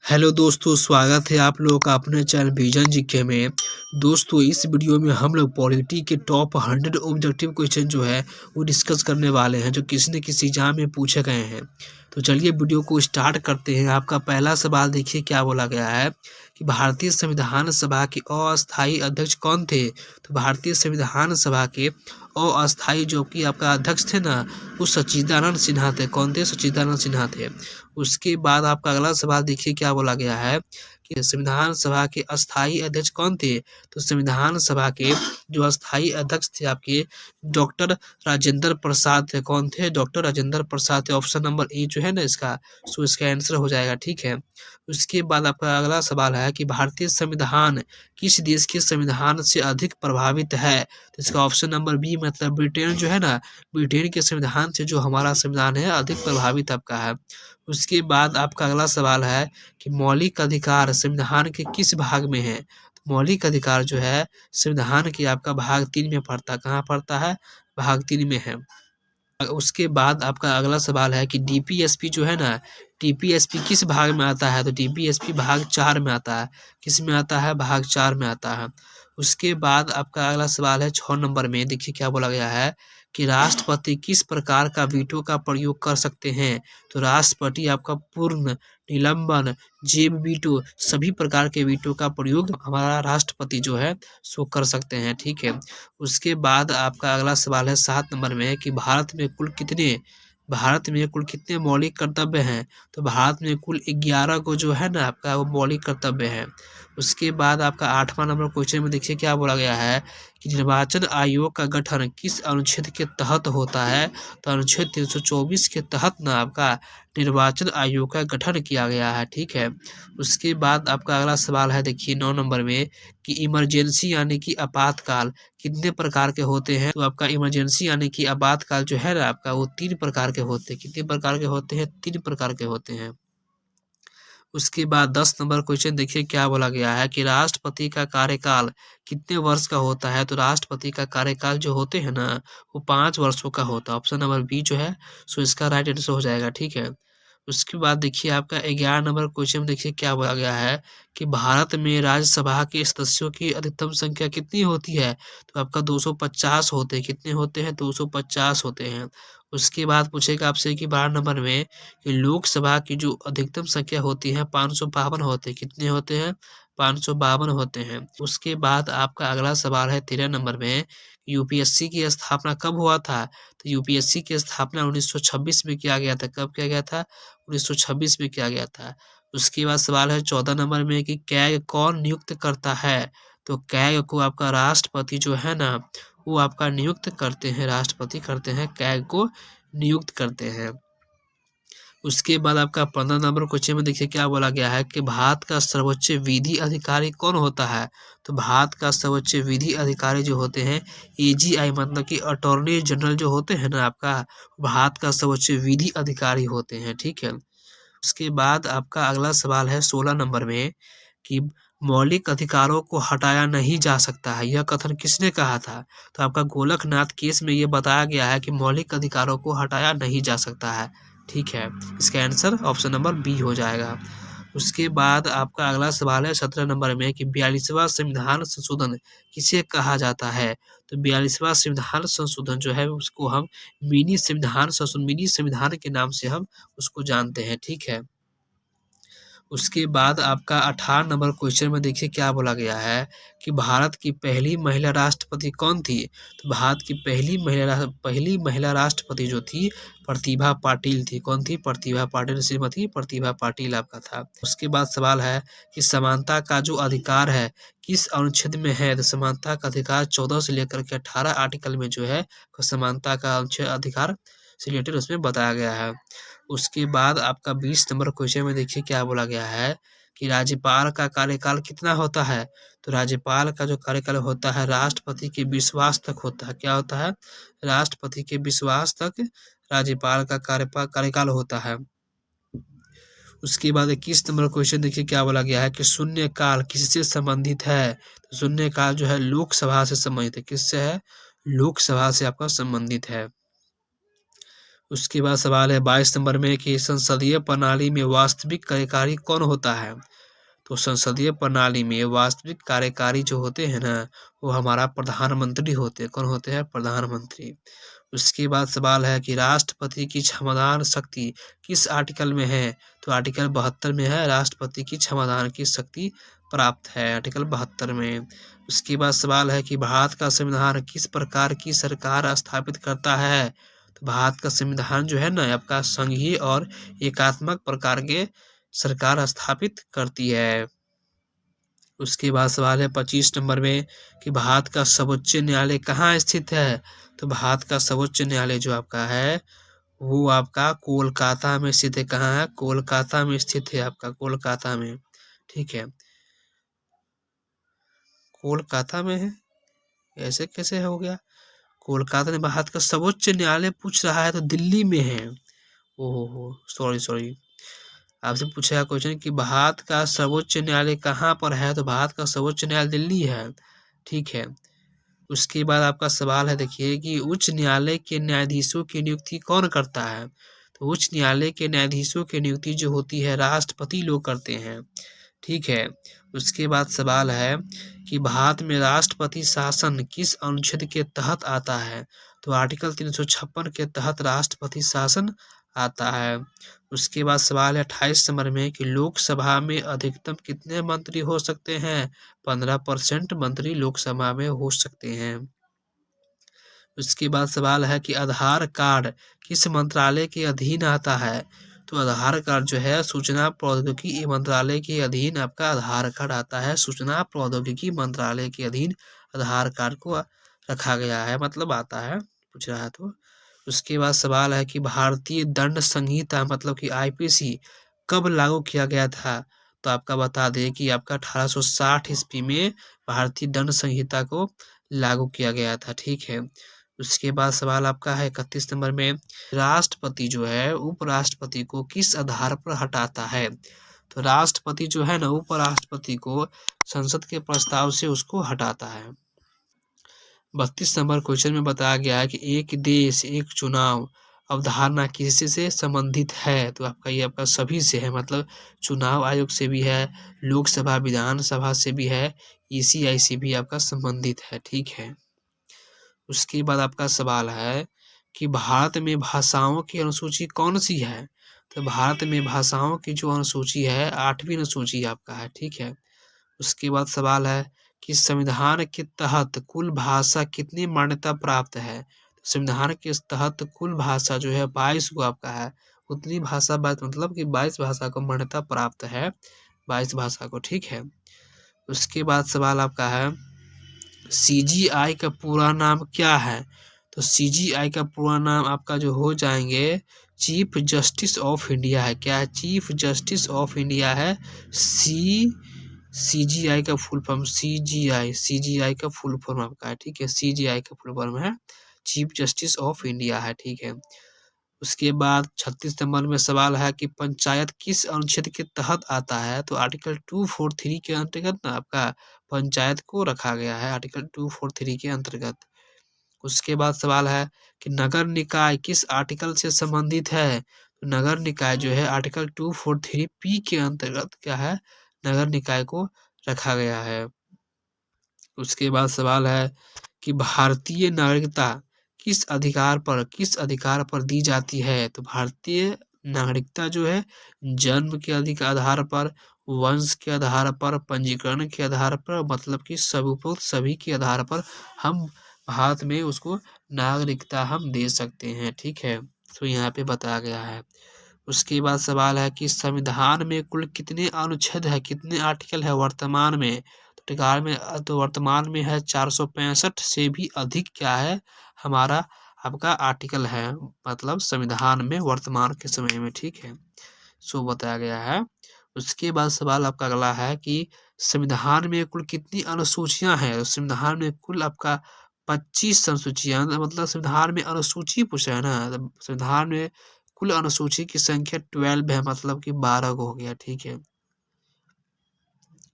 Hello दोस्तों, स्वागत है आप लोगों का अपने चैनल विजन जीके में। दोस्तों, इस वीडियो में हम लोग पॉलिटी के टॉप 100 ऑब्जेक्टिव क्वेश्चन जो है वो डिस्कस करने वाले हैं, जो किसी न किसी एग्जाम में पूछे गए हैं। तो चलिए वीडियो को स्टार्ट करते हैं। आपका पहला सवाल देखिए क्या बोला गया है कि भारतीय संविधान सभा के अस्थायी अध्यक्ष कौन थे। तो भारतीय संविधान सभा के अस्थायी जो कि आपका अध्यक्ष थे ना, वो सच्चिदानंद सिन्हा थे। कौन थे? सच्चिदानंद सिन्हा थे। उसके बाद आपका अगला सवाल देखिए क्या बोला गया है कि संविधान सभा के अस्थायी अध्यक्ष कौन थे। तो संविधान सभा के जो अस्थायी अध्यक्ष थे आपके डॉक्टर राजेंद्र प्रसाद थे। कौन थे? डॉक्टर राजेंद्र प्रसाद थे। ऑप्शन नंबर ए जो है ना इसका, सो इसका आंसर हो जाएगा। ठीक है। उसके बाद आपका अगला सवाल है कि भारतीय संविधान किस देश के संविधान से अधिक प्रभावित है। तो इसका ऑप्शन नंबर बी मतलब ब्रिटेन जो है ना, ब्रिटेन के संविधान से जो हमारा संविधान है अधिक प्रभावित आपका है। उसके बाद आपका अगला सवाल है कि मौलिक अधिकार संविधान के किस भाग में है। तो मौलिक अधिकार जो है संविधान के आपका भाग 3 में पड़ता है। कहाँ पड़ता है? भाग 3 में है। उसके बाद आपका अगला सवाल है कि डीपीएसपी जो है ना, डीपीएसपी किस भाग में आता है। तो डीपीएसपी भाग 4 में आता है। किस में आता है? भाग 4 में आता है। उसके बाद आपका अगला सवाल है 6 नंबर में। देखिए क्या बोला गया है कि राष्ट्रपति किस प्रकार का वीटो का प्रयोग कर सकते हैं। तो राष्ट्रपति आपका पूर्ण, निलंबन, जेब वीटो, सभी प्रकार के वीटो का प्रयोग हमारा राष्ट्रपति जो है सो कर सकते हैं। ठीक है। उसके बाद आपका अगला सवाल है 7 नंबर में कि भारत में कुल कितने मौलिक कर्तव्य हैं। तो भारत में कुल 11 को जो है ना आपका वो मौलिक कर्तव्य है। उसके बाद आपका 8वां नंबर क्वेश्चन में देखिए क्या बोला गया है कि निर्वाचन आयोग का गठन किस अनुच्छेद के तहत होता है। तो अनुच्छेद 324 के तहत ना आपका निर्वाचन आयोग का गठन किया गया है। ठीक है। उसके बाद आपका अगला सवाल है देखिए 9 नंबर में कि इमरजेंसी यानी कि आपातकाल कितने प्रकार के होते हैं। तो आपका इमरजेंसी यानी कि आपातकाल जो है ना आपका वो 3 प्रकार के होते हैं। कितने प्रकार के होते हैं? 3 प्रकार के होते हैं। उसके बाद 10 नंबर क्वेश्चन देखिए क्या बोला गया है कि राष्ट्रपति का कार्यकाल कितने वर्ष का होता है। तो राष्ट्रपति का कार्यकाल जो होते हैं ना वो 5 वर्षों का होता है। ऑप्शन नंबर बी जो है सो इसका राइट आंसर हो जाएगा। ठीक है। उसके बाद देखिए आपका 11 नंबर क्वेश्चन में देखिए क्या बोला गया है कि भारत में राज्यसभा के सदस्यों की अधिकतम संख्या कितनी होती है। तो आपका 250 होते हैं। कितने होते हैं? 250 होते हैं। उसके बाद पूछेगा आपसे कि 12 नंबर में कि लोकसभा की जो अधिकतम संख्या होती है 552 होते हैं। कितने होते हैं? 552 होते हैं। उसके बाद आपका अगला सवाल है 13 नंबर में, यूपीएससी की स्थापना कब हुआ था। तो यूपीएससी की स्थापना 1926 में किया गया था। कब किया गया था? 1926 में किया गया था। उसके बाद सवाल है 14 नंबर में कि कैग कौन नियुक्त करता है। तो कैग को आपका राष्ट्रपति जो है ना वो आपका नियुक्त करते हैं। राष्ट्रपति करते हैं, कैग को नियुक्त करते हैं। उसके बाद आपका 15 नंबर क्वेश्चन में देखिए क्या बोला गया है कि भारत का सर्वोच्च विधि अधिकारी कौन होता है। तो भारत का सर्वोच्च विधि अधिकारी जो होते हैं एजीआई मतलब कि अटॉर्नी जनरल जो होते हैं ना आपका, भारत का सर्वोच्च विधि अधिकारी होते हैं। ठीक है। उसके बाद आपका अगला सवाल है 16 नंबर में कि मौलिक अधिकारों को हटाया नहीं जा सकता है, यह कथन किसने कहा था। तो आपका गोलकनाथ केस में ये बताया गया है कि मौलिक अधिकारों को हटाया नहीं जा सकता है। ठीक है। इसका आंसर ऑप्शन नंबर बी हो जाएगा। उसके बाद आपका अगला सवाल है 17 नंबर में कि 42वां संविधान संशोधन किसे कहा जाता है। तो 42वां संविधान संशोधन जो है उसको हम मिनी संविधान के नाम से हम उसको जानते हैं। ठीक है। उसके बाद आपका 18 नंबर क्वेश्चन में देखिए क्या बोला गया है कि भारत की पहली महिला राष्ट्रपति कौन थी। तो भारत की पहली महिला राष्ट्रपति जो थी प्रतिभा पाटिल थी। कौन थी? प्रतिभा पाटिल, श्रीमती प्रतिभा पाटिल आपका था। उसके बाद सवाल है कि समानता का जो अधिकार है किस अनुच्छेद में है। तो समानता का अधिकार 14 से लेकर के 18 आर्टिकल में जो है समानता का अनुच्छेद अधिकार से रिलेटेड उसमें बताया गया है। उसके बाद आपका 20 नंबर क्वेश्चन में देखिए क्या बोला गया है कि राज्यपाल का कार्यकाल कितना होता है। तो राज्यपाल का जो कार्यकाल होता है राष्ट्रपति के विश्वास तक होता है। क्या होता है? राष्ट्रपति के विश्वास तक राज्यपाल का कार्यकाल होता है। उसके बाद 21 नंबर क्वेश्चन देखिए क्या बोला गया है कि शून्य काल किससे संबंधित है। तो शून्य काल जो है लोकसभा से संबंधित है। किससे है? लोकसभा से आपका संबंधित है। उसके बाद सवाल है 22 नंबर में कि संसदीय प्रणाली में वास्तविक कार्यकारी कौन होता है? तो संसदीय प्रणाली में वास्तविक कार्यकारी जो होते हैं ना, वो हमारा प्रधानमंत्री होते हैं। कौन होते हैं? प्रधानमंत्री। उसके बाद सवाल है कि राष्ट्रपति की क्षमादान शक्ति किस आर्टिकल में है? तो आर्टिकल 72 में है, राष्ट्रपति की क्षमादान की शक्ति प्राप्त है आर्टिकल 72 में। उसके बाद सवाल है कि भारत का संविधान किस प्रकार की सरकार स्थापित करता है? तो भारत का संविधान जो है ना, आपका संघीय और एकात्मक प्रकार के सरकार स्थापित करती है। उसके बाद सवाल है 25 नंबर में कि भारत का सर्वोच्च न्यायालय कहाँ स्थित है? तो भारत का सर्वोच्च न्यायालय जो आपका है, वो आपका कोलकाता में स्थित है। कहाँ है? कोलकाता में स्थित है, आपका कोलकाता में। ठीक है, कोलकाता में है, ऐसे कैसे हो गया? कोलकाता में भारत का सर्वोच्च न्यायालय पूछ रहा है तो दिल्ली में है। ओहो हो, सॉरी सॉरी। आपसे पूछा क्वेश्चन कि भारत का सर्वोच्च न्यायालय कहाँ पर है? तो भारत का सर्वोच्च न्यायालय दिल्ली है। ठीक है, उसके बाद आपका सवाल है, देखिए कि उच्च न्यायालय के न्यायाधीशों की नियुक्ति कौन करता है? तो उच्च न्यायालय के न्यायाधीशों की नियुक्ति जो होती है, राष्ट्रपति लोग करते हैं। ठीक है, उसके बाद सवाल है कि भारत में राष्ट्रपति शासन किस अनुच्छेद के तहत आता है? तो आर्टिकल 356 के तहत राष्ट्रपति शासन आता है। उसके बाद सवाल है 28 नंबर में कि लोकसभा में अधिकतम कितने मंत्री हो सकते हैं? 15% मंत्री लोकसभा में हो सकते हैं। उसके बाद सवाल है कि आधार कार्ड किस मंत्रालय के अधीन आता है? तो आधार कार्ड जो है सूचना प्रौद्योगिकी मंत्रालय के अधीन आपका आधार कार्ड आता है। सूचना प्रौद्योगिकी मंत्रालय के अधीन आधार कार्ड को रखा गया है, मतलब आता है, पूछ रहा है तो। उसके बाद सवाल है कि भारतीय दंड संहिता मतलब कि आईपीसी कब लागू किया गया था? तो आपका बता दें कि आपका 1860 ईस्वी में भारतीय दंड संहिता को लागू किया गया था। ठीक है, उसके बाद सवाल आपका है 31 नंबर में, राष्ट्रपति जो है उपराष्ट्रपति को किस आधार पर हटाता है? तो राष्ट्रपति जो है ना, उपराष्ट्रपति को संसद के प्रस्ताव से उसको हटाता है। 32 नंबर क्वेश्चन में बताया गया है कि एक देश एक चुनाव अवधारणा किससे से संबंधित है? तो आपका ये आपका सभी से है, मतलब चुनाव आयोग से भी है, लोकसभा विधानसभा से भी है, ईसीआई से भी आपका संबंधित है। ठीक है, उसके बाद आपका सवाल है कि भारत में भाषाओं की अनुसूची कौन सी है? तो भारत में भाषाओं की जो अनुसूची है 8वीं अनुसूची आपका है। ठीक है, उसके बाद सवाल है कि संविधान के तहत कुल भाषा कितनी मान्यता प्राप्त है? तो संविधान के तहत कुल भाषा जो है 22 को आपका है, उतनी भाषा बात मतलब कि 22 भाषा को मान्यता प्राप्त है, 22 भाषा को। ठीक है, उसके बाद सवाल आपका है सीजीआई का पूरा नाम क्या है? तो सीजीआई का पूरा नाम आपका जो हो जाएंगे चीफ जस्टिस ऑफ इंडिया है। क्या है? चीफ जस्टिस ऑफ इंडिया है। सीजीआई का फुल फॉर्म सीजीआई का फुल फॉर्म आपका है। ठीक है, सीजीआई का फुल फॉर्म है चीफ जस्टिस ऑफ इंडिया है। ठीक है, उसके बाद 36 नंबर में सवाल है कि पंचायत किस अनुच्छेद के तहत आता है? तो आर्टिकल 243 के अंतर्गत ना आपका पंचायत को रखा गया है, आर्टिकल 243 के अंतर्गत। उसके बाद सवाल है कि नगर निकाय किस आर्टिकल से संबंधित है? तो नगर निकाय जो है आर्टिकल 243 के अंतर्गत क्या है, नगर निकाय को रखा गया है। उसके बाद सवाल है कि भारतीय नागरिकता किस अधिकार पर दी जाती है? तो भारतीय नागरिकता जो है जन्म के अधिकार आधार पर, वंश के आधार पर, पंजीकरण के आधार पर, मतलब कि सब उपरोक्त सभी के आधार पर हम भारत में उसको नागरिकता हम दे सकते हैं। ठीक है, तो यहाँ पे बताया गया है। उसके बाद सवाल है कि संविधान में कुल कितने अनुच्छेद है, कितने आर्टिकल है वर्तमान में? तो वर्तमान में है 465 से भी अधिक क्या है हमारा आपका आर्टिकल है, मतलब संविधान में वर्तमान के समय में। ठीक है, सो बताया गया है। उसके बाद सवाल आपका अगला है कि संविधान में कुल कितनी अनुसूचियां हैं? संविधान में कुल आपका 25 अनुसूचियां, मतलब संविधान में अनुसूची पूछा है ना, तो संविधान में कुल अनुसूची की संख्या 12 है, मतलब कि 12 हो गया। ठीक है,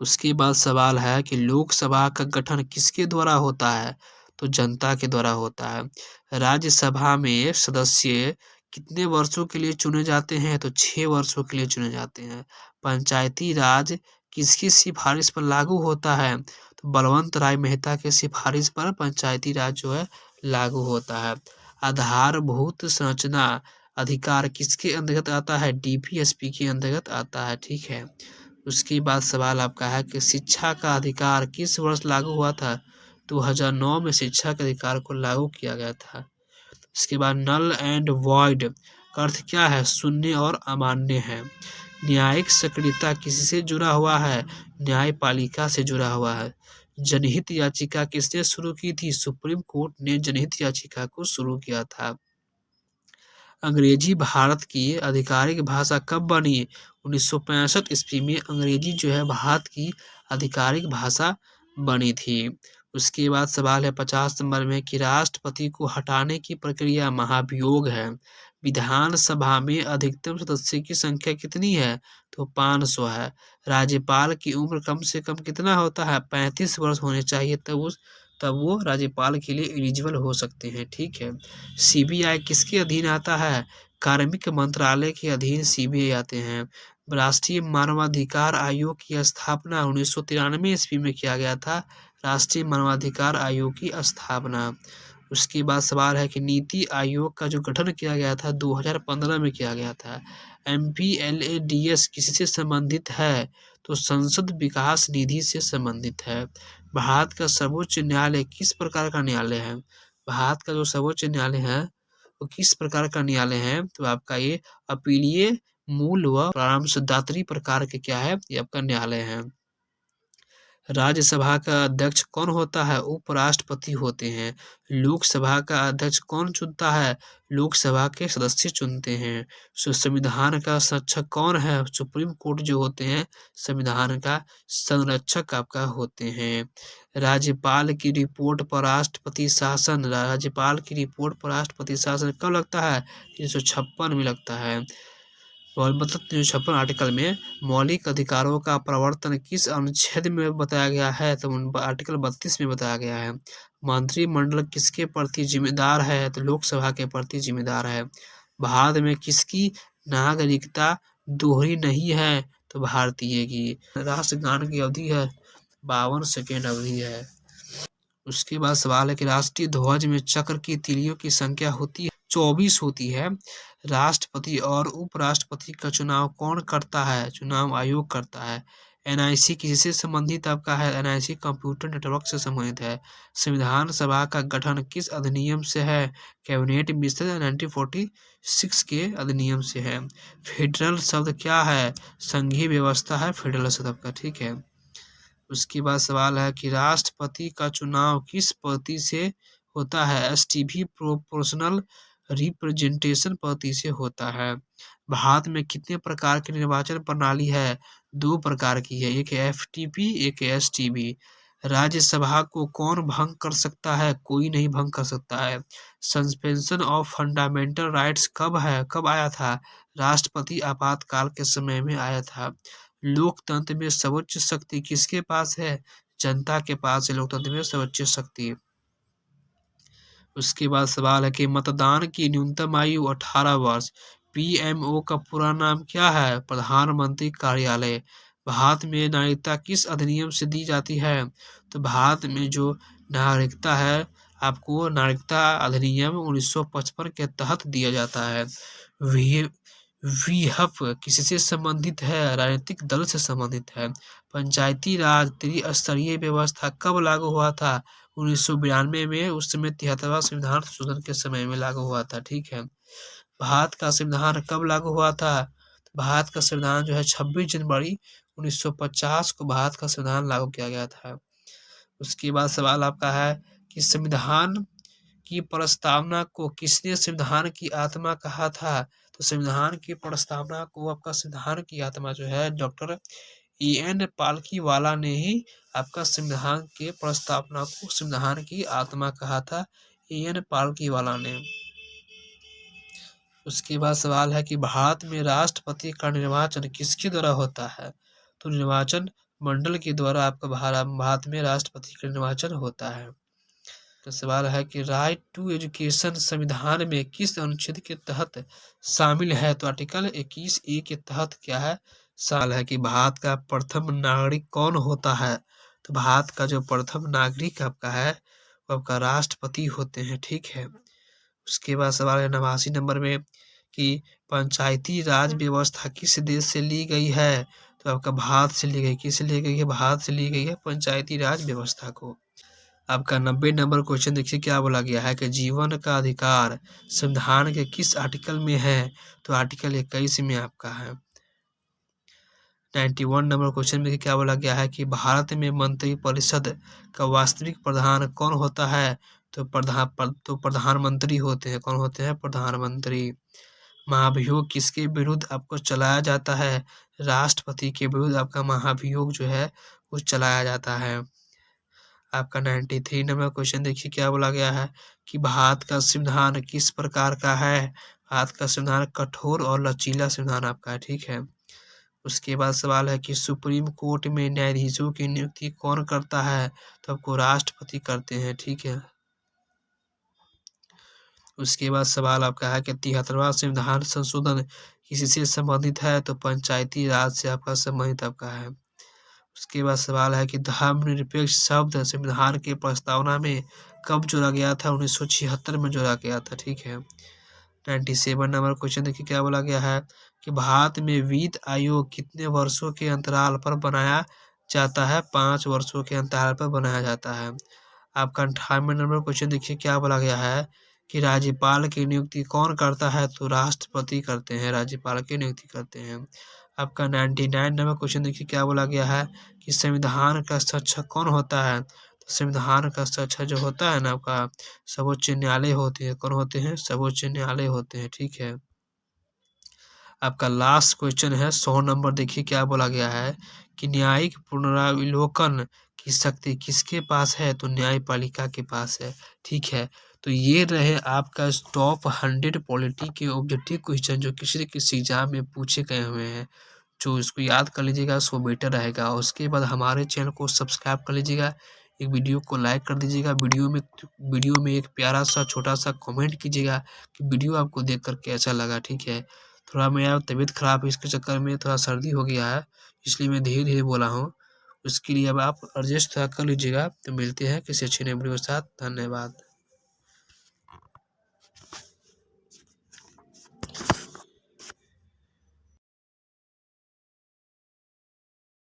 उसके बाद सवाल है कि लोकसभा का गठन किसके द्वारा होता है? तो जनता के द्वारा होता है। राज्यसभा में सदस्य कितने वर्षों के लिए चुने जाते हैं? तो 6 वर्षों के लिए चुने जाते हैं। पंचायती राज किसकी सिफारिश पर लागू होता है? तो बलवंत राय मेहता की सिफारिश पर पंचायती राज जो है लागू होता है। आधारभूत संरचना अधिकार किसके अंतर्गत आता है? डीपीएसपी के अंतर्गत आता है, ठीक है। उसके बाद सवाल आपका है कि शिक्षा का अधिकार किस वर्ष लागू हुआ था? 2009 में शिक्षा के अधिकार को लागू किया गया था। इसके बाद नल एंड वॉइड का अर्थ क्या है? शून्य और अमान्य है। न्यायिक सक्रियता किससे जुड़ा हुआ है? न्यायपालिका से जुड़ा हुआ है। जनहित याचिका किसने शुरू की थी? सुप्रीम कोर्ट ने जनहित याचिका को शुरू किया था। अंग्रेजी भारत की आधिकारिक भाषा कब बनी? 1965 ईस्वी में अंग्रेजी जो है भारत की आधिकारिक भाषा बनी थी। उसके बाद सवाल है 50 नंबर में कि राष्ट्रपति को हटाने की प्रक्रिया महाभियोग है। विधानसभा में अधिकतम सदस्य की संख्या कितनी है? तो 500 है। राज्यपाल की उम्र कम से कम कितना होता है? 35 वर्ष होने चाहिए, तब वो राज्यपाल के लिए एलिजिबल हो सकते हैं, ठीक है। सीबीआई किसके अधीन आता है? कार्मिक मंत्रालय के अधीन सीबीआई आते हैं। राष्ट्रीय मानवाधिकार आयोग की स्थापना 1993 ईस्वी में किया गया था। राष्ट्रीय मानवाधिकार आयोग की स्थापना। उसके बाद सवाल है कि नीति आयोग का जो गठन किया गया था 2015 में किया गया था। MPLADS किससे संबंधित है? तो संसद विकास निधि से संबंधित है। भारत का सर्वोच्च न्यायालय किस प्रकार का न्यायालय है? भारत का जो सर्वोच्च न्यायालय है वो किस प्रकार का न्यायालय है? तो आपका ये अपीलीय, मूल व परामर्शदात्री प्रकार के क्या है? ये आपका न्यायालय है। राज्यसभा का अध्यक्ष कौन होता है? उपराष्ट्रपति होते हैं। लोकसभा का अध्यक्ष कौन चुनता है? लोकसभा के सदस्य चुनते हैं। संविधान का संरक्षक कौन है? सुप्रीम कोर्ट जो होते हैं संविधान का संरक्षक आपका होते हैं। राज्यपाल की रिपोर्ट पर राष्ट्रपति शासन कब लगता है? 356 में लगता है। और मतलब 356 आर्टिकल में मौलिक अधिकारों का प्रवर्तन किस अनुच्छेद में बताया गया है? तो आर्टिकल 32 में बताया गया है। मंत्रिमंडल किसके प्रति जिम्मेदार है? तो लोकसभा के प्रति जिम्मेदार है। भारत में किसकी नागरिकता दोहरी नहीं है? तो भारतीय की। राष्ट्रगान की अवधि है 52 सेकेंड अवधि है। उसके बाद सवाल है कि राष्ट्रीय ध्वज में चक्र की तीलियों की संख्या होती है 24 होती है। राष्ट्रपति और उपराष्ट्रपति का चुनाव कौन करता है? चुनाव आयोग करता है। NIC किससे संबंधित आपका है? NIC कंप्यूटर नेटवर्क से संबंधित है। संविधान सभा का गठन किस अधिनियम से है? कैबिनेट मिशन 1946 के अधिनियम से है। फेडरल शब्द क्या है? संघीय व्यवस्था है फेडरल शब्द आपका, ठीक है। उसके बाद सवाल है कि राष्ट्रपति का चुनाव किस पद्धति से होता है? STV प्रोपोर्शनल रिप्रेजेंटेशन पद्धति से होता है। भारत में कितने प्रकार की निर्वाचन प्रणाली है? 2 प्रकार की है, एक है FTP, एक है STV। राज्यसभा को कौन भंग कर सकता है? कोई नहीं भंग कर सकता है। सस्पेंशन ऑफ फंडामेंटल राइट्स कब आया था? राष्ट्रपति आपातकाल के समय में आया था। लोकतंत्र में सर्वोच्च शक्ति किसके पास है? जनता के पास है लोकतंत्र में सर्वोच्च शक्ति। उसके बाद सवाल है कि मतदान की न्यूनतम आयु 18 वर्ष। PMO का पूरा नाम क्या है? प्रधानमंत्री कार्यालय। भारत में नागरिकता किस अधिनियम से दी जाती है? तो भारत में जो नागरिकता है आपको नागरिकता अधिनियम 1955 के तहत दिया जाता है। विहप किससे संबंधित है? राजनीतिक दल से संबंधित है। पंचायती राज त्रिस्तरीय व्यवस्था कब लागू हुआ था? 1992 में। उस समय 73वां संविधान संशोधन के समय में लागू हुआ था, ठीक है। भारत का संविधान कब लागू हुआ था? भारत का संविधान जो है 26 जनवरी 1950 को भारत का संविधान लागू किया गया था। उसके बाद सवाल आपका है कि संविधान की प्रस्तावना को किसने संविधान की आत्मा कहा था? तो संविधान की प्रस्तावना को आपका संविधान की आत्मा जो है डॉक्टर EN पालकीवाला ने ही आपका संविधान के प्रस्तावना को संविधान की आत्मा कहा था, EN पालकीवाला ने। उसके बाद सवाल है कि भारत में राष्ट्रपति का निर्वाचन किसके द्वारा होता है? तो निर्वाचन मंडल के द्वारा आपका भारत में राष्ट्रपति का निर्वाचन होता है। तो सवाल है कि राइट टू एजुकेशन संविधान में किस अनुच्छेद के तहत शामिल है? तो आर्टिकल 21A के तहत क्या है? सवाल है कि भारत का प्रथम नागरिक कौन होता है? तो भारत का जो प्रथम नागरिक आपका है वो आपका राष्ट्रपति होते हैं, ठीक है। उसके बाद सवाल है 89 नंबर में कि पंचायती राज व्यवस्था किस देश से ली गई है? तो आपका भारत से ली गई। किस ली गई है? भारत से ली गई है पंचायती राज व्यवस्था को। आपका 90 नंबर क्वेश्चन देखिए क्या बोला गया है कि जीवन का अधिकार संविधान के किस आर्टिकल में है? तो आर्टिकल 21 में आपका है। 91 नंबर क्वेश्चन में क्या बोला गया है कि भारत में मंत्रिपरिषद का वास्तविक प्रधान कौन होता है? तो प्रधानमंत्री होते हैं। कौन होते हैं? प्रधानमंत्री। महाभियोग किसके विरुद्ध आपको चलाया जाता है? राष्ट्रपति के विरुद्ध आपका महाभियोग जो है वो चलाया जाता है। आपका 93 नंबर क्वेश्चन देखिए क्या बोला गया है कि भारत का संविधान किस प्रकार का है? भारत का संविधान कठोर और लचीला संविधान आपका है, ठीक है। उसके बाद सवाल है कि सुप्रीम कोर्ट में न्यायाधीशों की नियुक्ति कौन करता है? तो आपको राष्ट्रपति करते हैं, ठीक है। उसके बाद सवाल आपका है कि 73वां संविधान संशोधन किससे संबंधित है? तो पंचायती राज से आपका संबंधित आपका है। उसके बाद सवाल है कि धर्मनिरपेक्ष शब्द संविधान की प्रस्तावना में कब जोड़ा गया था? 1976 में जोड़ा गया था, ठीक है। 97 नंबर क्वेश्चन देखिए क्या बोला गया है कि भारत में वित्त आयोग कितने वर्षों के अंतराल पर बनाया जाता है? 5 वर्षों के अंतराल पर बनाया जाता है। आपका 98 नंबर क्वेश्चन देखिए क्या बोला गया है कि राज्यपाल की नियुक्ति कौन करता है? तो राष्ट्रपति करते हैं, राज्यपाल की नियुक्ति करते हैं। आपका 99 नंबर क्वेश्चन देखिए क्या बोला गया है कि संविधान का संरक्षक कौन होता है? तो संविधान का संरक्षक जो होता है ना आपका सर्वोच्च न्यायालय होते हैं। कौन होते हैं? सर्वोच्च न्यायालय होते हैं, ठीक है। आपका लास्ट क्वेश्चन है 100 नंबर देखिए क्या बोला गया है कि न्यायिक पुनरावलोकन की शक्ति किसके पास है? तो न्यायपालिका के पास है, ठीक है। तो ये रहे आपका टॉप 100 पॉलिटी के ऑब्जेक्टिव क्वेश्चन जो किसी न किसी एग्जाम में पूछे गए हुए हैं। जो इसको याद कर लीजिएगा सो बेटर रहेगा। और उसके बाद हमारे चैनल को सब्सक्राइब कर लीजिएगा, एक वीडियो को लाइक कर दीजिएगा, वीडियो में एक प्यारा सा छोटा सा कमेंट कीजिएगा कि वीडियो आपको देख कर कैसा लगा, ठीक है। थोड़ा मेरा तबीयत खराब है, इसके चक्कर में थोड़ा सर्दी हो गया है, इसलिए मैं धीरे धीरे बोला हूँ। उसके लिए अब आप एडजस्ट थोड़ा कर लीजिएगा। तो मिलते हैं किसी अच्छी नई वीडियो के साथ। धन्यवाद।